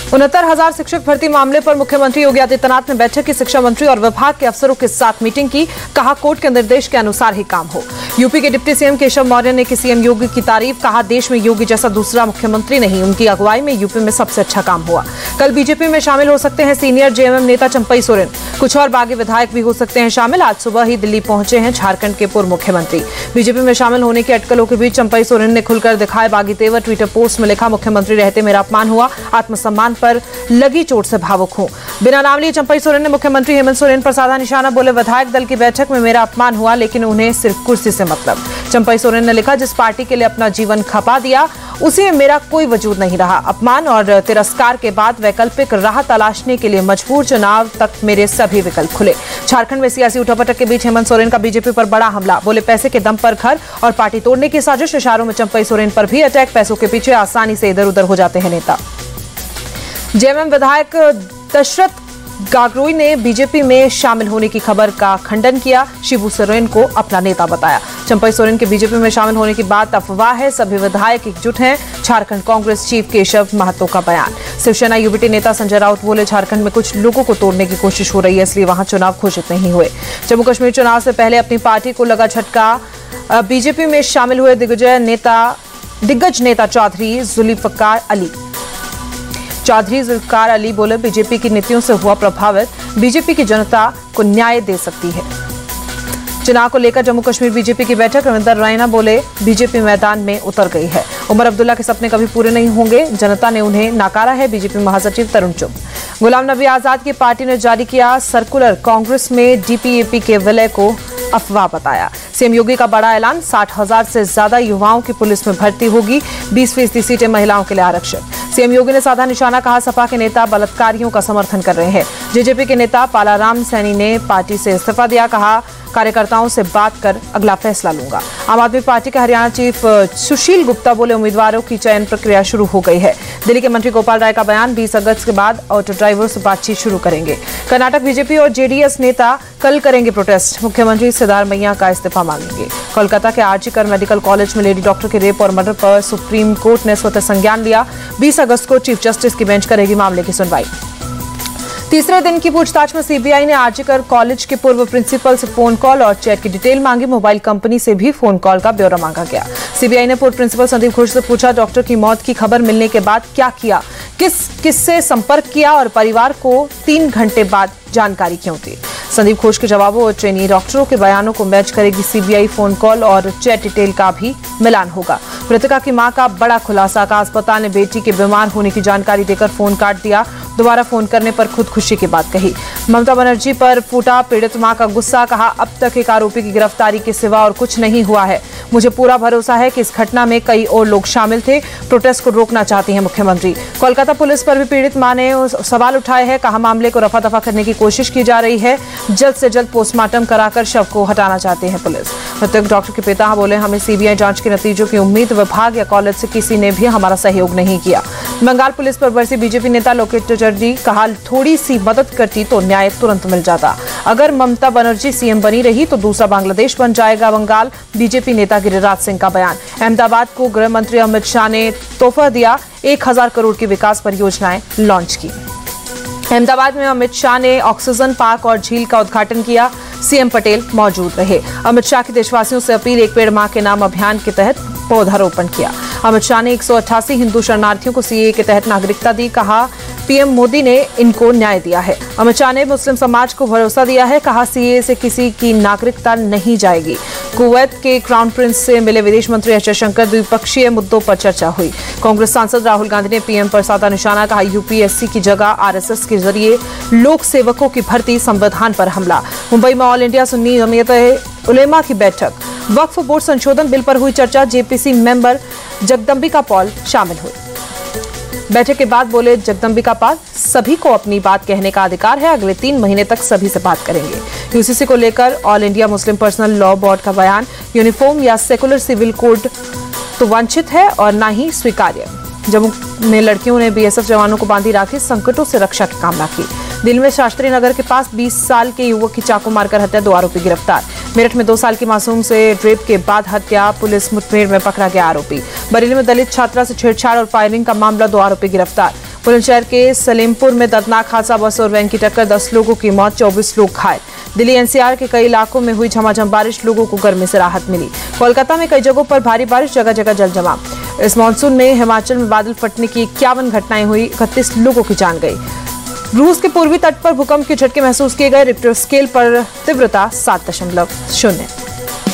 69,000 शिक्षक भर्ती मामले पर मुख्यमंत्री योगी आदित्यनाथ ने बैठक की। शिक्षा मंत्री और विभाग के अफसरों के साथ मीटिंग की। कहा कोर्ट के निर्देश के अनुसार ही काम हो। यूपी के डिप्टी सीएम केशव मौर्य ने की सीएम योगी की तारीफ। कहा देश में योगी जैसा दूसरा मुख्यमंत्री नहीं, उनकी अगुवाई में यूपी में सबसे अच्छा काम हुआ। कल बीजेपी में शामिल हो सकते हैं सीनियर जेएमएम नेता चंपई सोरेन। कुछ और बागी विधायक भी हो सकते हैं शामिल। आज सुबह ही दिल्ली पहुंचे हैं झारखंड के पूर्व मुख्यमंत्री। बीजेपी में शामिल होने की अटकलों के बीच चंपई सोरेन ने खुलकर दिखाए बागी तेवर। ट्विटर पोस्ट में लिखा, मुख्यमंत्री रहते मेरा अपमान हुआ, आत्मसम्मान पर लगी चोट से भावुक हूं। बिना नाम लिए चंपई सोरेन ने मुख्यमंत्री हेमंत सोरेन पर साधा निशाना। बोले विधायक दल की बैठक में मेरा अपमान हुआ, लेकिन उन्हें सिर्फ कुर्सी से मतलब। चंपई सोरेन ने लिखा, जिस पार्टी के लिए अपना जीवन खपा दिया उसी में मेरा कोई वजूद नहीं रहा। अपमान और तिरस्कार के बाद वैकल्पिक राह तलाशने के लिए मजबूर, चुनाव तक मेरे सभी विकल्प खुले। झारखंड में सियासी उठापटक के बीच हेमंत सोरेन का बीजेपी पर बड़ा हमला। बोले पैसे के दम पर घर और पार्टी तोड़ने की साजिश। इशारों में चंपई सोरेन पर भी अटैक। पैसों के पीछे आसानी से इधर उधर हो जाते हैं नेता। जेएमएम विधायक दशरथ गागरोई ने बीजेपी में शामिल होने की खबर का खंडन किया। शिबू सोरेन को अपना नेता बताया। चंपई सोरेन के बीजेपी में शामिल होने की बात अफवाह है, सभी विधायक एकजुट हैं। झारखंड कांग्रेस चीफ केशव महतो का बयान। शिवसेना यूबीटी नेता संजय राउत बोले, झारखंड में कुछ लोगों को तोड़ने की कोशिश हो रही है, इसलिए वहां चुनाव घोषित नहीं हुए। जम्मू कश्मीर चुनाव से पहले अपनी पार्टी को लगा झटका। बीजेपी में शामिल हुए दिग्गज नेता चौधरी जुल्फिकार अली बोले, बीजेपी की नीतियों से हुआ प्रभावित, बीजेपी की जनता को न्याय दे सकती है। चुनाव को लेकर जम्मू कश्मीर बीजेपी की बैठक। रविंदर रैना बोले, बीजेपी मैदान में उतर गई है। उमर अब्दुल्ला के सपने कभी पूरे नहीं होंगे, जनता ने उन्हें नकारा है। बीजेपी महासचिव तरुण चुग। गुलाम नबी आजाद की पार्टी ने जारी किया सर्कुलर, कांग्रेस में डीपीएपी के विलय को अफवाह बताया। सीएम योगी का बड़ा ऐलान, 60,000 से ज्यादा युवाओं की पुलिस में भर्ती होगी, 20% सीटें महिलाओं के लिए आरक्षित। सीएम योगी ने साधा निशाना। कहा सपा के नेता बलात्कारियों का समर्थन कर रहे हैं। जेजेपी के नेता पालाराम सैनी ने पार्टी से इस्तीफा दिया। कहा कार्यकर्ताओं से बात कर अगला फैसला लूंगा। आम आदमी पार्टी के हरियाणा चीफ सुशील गुप्ता बोले, उम्मीदवारों की चयन प्रक्रिया शुरू हो गई है। दिल्ली के मंत्री गोपाल राय का बयान, 20 अगस्त के बाद ऑटो ड्राइवर से बातचीत शुरू करेंगे। कर्नाटक बीजेपी और जेडीएस नेता कल करेंगे प्रोटेस्ट। मुख्यमंत्री सिद्धारमैया का इस्तीफा मांगेंगे। कोलकाता के आरजीकर मेडिकल कॉलेज में लेडी डॉक्टर के रेप और मर्डर पर सुप्रीम कोर्ट ने स्वतः संज्ञान लिया। 20 अगस्त को चीफ जस्टिस की बेंच करेगी मामले की सुनवाई। तीसरे दिन की पूछताछ में सीबीआई ने आरजीकर कॉलेज के पूर्व प्रिंसिपल से फोन कॉल और चैट की डिटेल मांगी। मोबाइल कंपनी से भी फोन कॉल का ब्यौरा मांगा गया। सीबीआई ने पूर्व प्रिंसिपल संदीप घोष से पूछा, डॉक्टर की मौत की खबर मिलने के बाद क्या किया, किससे संपर्क किया और परिवार को 3 घंटे बाद जानकारी क्यों दी। संदीप घोष के जवाबों और ट्रेनी डॉक्टरों के बयानों को मैच करेगी सीबीआई। फोन कॉल और चैट डिटेल का भी मिलान होगा। मृतका की मां का बड़ा खुलासा। का अस्पताल ने बेटी के बीमार होने की जानकारी देकर फोन काट दिया। दोबारा फोन करने पर खुदकुशी की बात कही। ममता बनर्जी पर फूटा पीड़ित मां का गुस्सा। कहा अब तक एक आरोपी की गिरफ्तारी के सिवा और कुछ नहीं हुआ है। मुझे पूरा भरोसा है कि इस घटना में कई और लोग शामिल थे। प्रोटेस्ट को रोकना चाहती है मुख्यमंत्री। कोलकाता पुलिस पर भी पीड़ित मां ने सवाल उठाए हैं। कहा मामले को रफा दफा करने की कोशिश की जा रही है। जल्द से जल्द पोस्टमार्टम कराकर शव को हटाना चाहती है पुलिस। मृतक डॉक्टर के पिता बोले, हमें सीबीआई जांच के नतीजों की उम्मीद, विभाग या कॉलेज से किसी ने भी हमारा सहयोग नहीं किया। बंगाल पुलिस पर बरसी बीजेपी नेता लोकेश चटर्जी। कहा थोड़ी सी मदद करती तो न्याय तुरंत मिल जाता। अगर ममता बनर्जी सीएम बनी रही तो दूसरा बांग्लादेश बन जाएगा बंगाल। बीजेपी नेता गिरिराज सिंह का बयान। अहमदाबाद को गृह मंत्री अमित शाह ने तोहफा दिया। 1000 करोड़ की विकास परियोजनाएं लॉन्च की। अहमदाबाद में अमित शाह ने ऑक्सीजन पार्क और झील का उद्घाटन किया। सीएम पटेल मौजूद रहे। अमित शाह की देशवासियों से अपील, एक पेड़ मां के नाम अभियान के तहत पौधारोपण किया। अमित शाह ने 188 हिंदू शरणार्थियों को सीएए के तहत नागरिकता दी। कहा पीएम मोदी ने इनको न्याय दिया है। अमित शाह ने मुस्लिम समाज को भरोसा दिया है। कहा सीएए से किसी की नागरिकता नहीं जाएगी। कुवैत के क्राउन प्रिंस से मिले विदेश मंत्री एस जयशंकर। द्विपक्षीय मुद्दों पर चर्चा हुई। कांग्रेस सांसद राहुल गांधी ने पीएम पर साधा निशाना। कहा यूपीएससी की जगह आरएसएस के जरिए लोक सेवकों की भर्ती, संविधान पर हमला। मुंबई में ऑल इंडिया सुन्नी जमीयत उलेमा की बैठक। वक्फ बोर्ड संशोधन बिल पर हुई चर्चा। जेपीसी मेंबर जगदम्बिका पॉल शामिल हुए। बैठक के बाद बोले जगदम्बिका पाल, सभी को अपनी बात कहने का अधिकार है। अगले 3 महीने तक सभी से बात करेंगे। यूसीसी को लेकर all India Muslim personal law board का बयान। यूनिफॉर्म या सेकुलर सिविल कोड तो वांछित है और न ही स्वीकार्य। जम्मू में लड़कियों ने बीएसएफ जवानों को बांधी राखी, संकटों से रक्षा की कामना की। दिल्ली में शास्त्री नगर के पास 20 साल के युवक की चाकू मारकर हत्या, 2 आरोपी गिरफ्तार। मेरठ में 2 साल की मासूम से रेप के बाद हत्या, पुलिस मुठभेड़ में पकड़ा गया आरोपी। बरेली में दलित छात्रा से छेड़छाड़ और फायरिंग का मामला, 2 आरोपी गिरफ्तार। बुलंदशहर के सलेमपुर में दर्दनाक हादसा, बस और वैन की टक्कर, 10 लोगों की मौत, 24 लोग घायल। दिल्ली एनसीआर के कई इलाकों में हुई झमाझम बारिश, लोगों को गर्मी से राहत मिली। कोलकाता में कई जगहों पर भारी बारिश, जगह जगह जलजमाव। इस मानसून में हिमाचल में बादल फटने की 51 घटनाएं हुई, 31 लोगों की जान गई। रूस के पूर्वी तट पर भूकंप के झटके महसूस किए गए, रिक्टर स्केल पर तीव्रता 7.0।